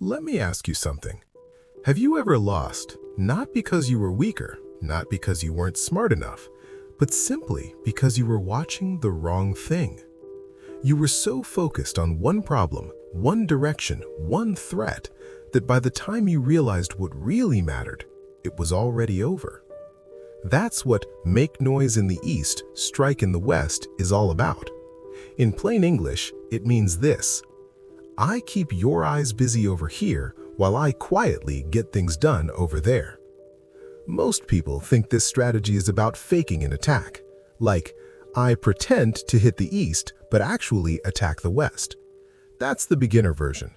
Let me ask you something. Have you ever lost, not because you were weaker, not because you weren't smart enough, but simply because you were watching the wrong thing? You were so focused on one problem, one direction, one threat, that by the time you realized what really mattered, it was already over. That's what "make noise in the East, strike in the West" is all about. In plain English, it means this: I keep your eyes busy over here while I quietly get things done over there. Most people think this strategy is about faking an attack, like, I pretend to hit the East but actually attack the West. That's the beginner version.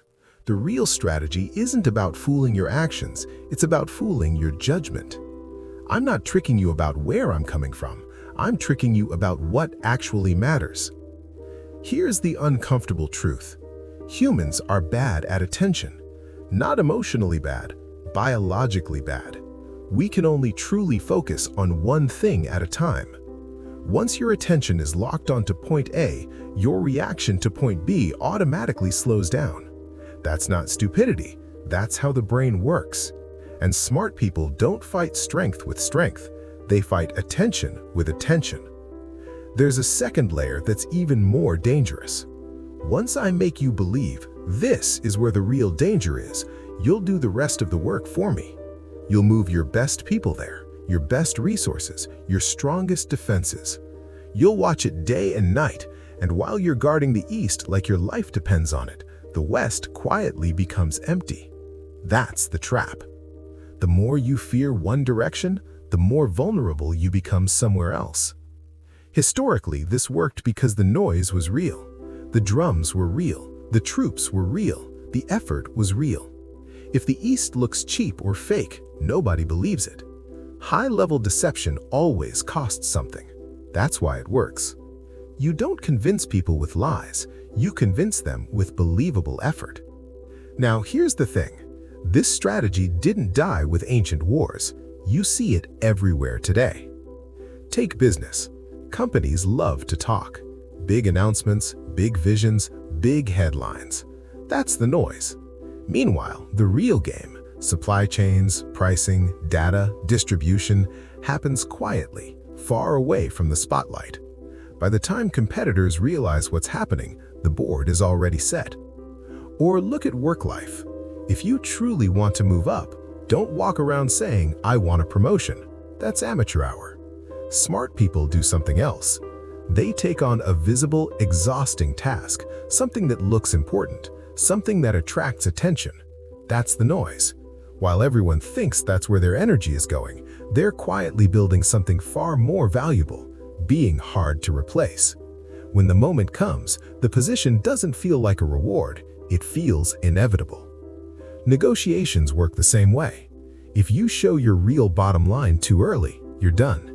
The real strategy isn't about fooling your actions, it's about fooling your judgment. I'm not tricking you about where I'm coming from, I'm tricking you about what actually matters. Here's the uncomfortable truth. Humans are bad at attention. Not emotionally bad, biologically bad. We can only truly focus on one thing at a time. Once your attention is locked onto point A, your reaction to point B automatically slows down. That's not stupidity, that's how the brain works. And smart people don't fight strength with strength, they fight attention with attention. There's a second layer that's even more dangerous. Once I make you believe this is where the real danger is, you'll do the rest of the work for me. You'll move your best people there, your best resources, your strongest defenses. You'll watch it day and night, and while you're guarding the East like your life depends on it, the West quietly becomes empty. That's the trap. The more you fear one direction, the more vulnerable you become somewhere else. Historically, this worked because the noise was real. The drums were real, the troops were real, the effort was real. If the East looks cheap or fake, nobody believes it. High-level deception always costs something. That's why it works. You don't convince people with lies, you convince them with believable effort. Now here's the thing. This strategy didn't die with ancient wars. You see it everywhere today. Take business. Companies love to talk. Big announcements, big visions, big headlines. That's the noise. Meanwhile, the real game, supply chains, pricing, data, distribution, happens quietly, far away from the spotlight. By the time competitors realize what's happening, the board is already set. Or look at work life. If you truly want to move up, don't walk around saying, I want a promotion. That's amateur hour. Smart people do something else. They take on a visible, exhausting task, something that looks important, something that attracts attention. That's the noise. While everyone thinks that's where their energy is going, they're quietly building something far more valuable, being hard to replace. When the moment comes, the position doesn't feel like a reward, it feels inevitable. Negotiations work the same way. If you show your real bottom line too early, you're done.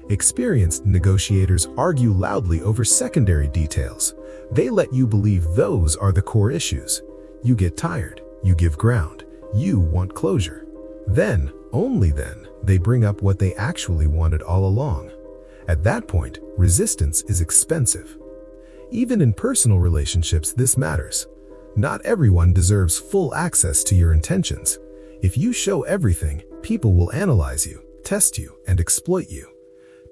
Experienced negotiators argue loudly over secondary details. They let you believe those are the core issues. You get tired, you give ground, you want closure. Then, only then, they bring up what they actually wanted all along. At that point, resistance is expensive. Even in personal relationships, this matters. Not everyone deserves full access to your intentions. If you show everything, people will analyze you, test you, and exploit you.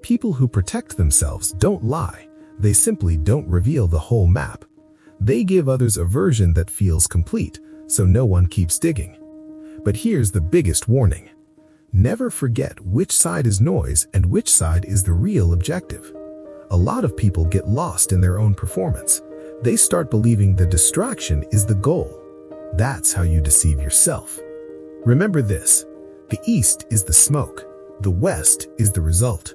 People who protect themselves don't lie. They simply don't reveal the whole map. They give others a version that feels complete, so no one keeps digging. But here's the biggest warning. Never forget which side is noise and which side is the real objective. A lot of people get lost in their own performance. They start believing the distraction is the goal. That's how you deceive yourself. Remember this, the East is the smoke, the West is the result.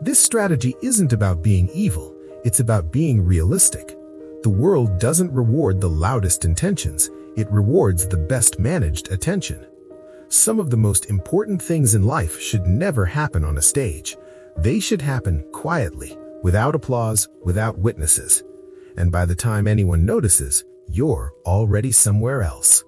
This strategy isn't about being evil, it's about being realistic. The world doesn't reward the loudest intentions, it rewards the best managed attention. Some of the most important things in life should never happen on a stage. They should happen quietly, without applause, without witnesses. And by the time anyone notices, you're already somewhere else.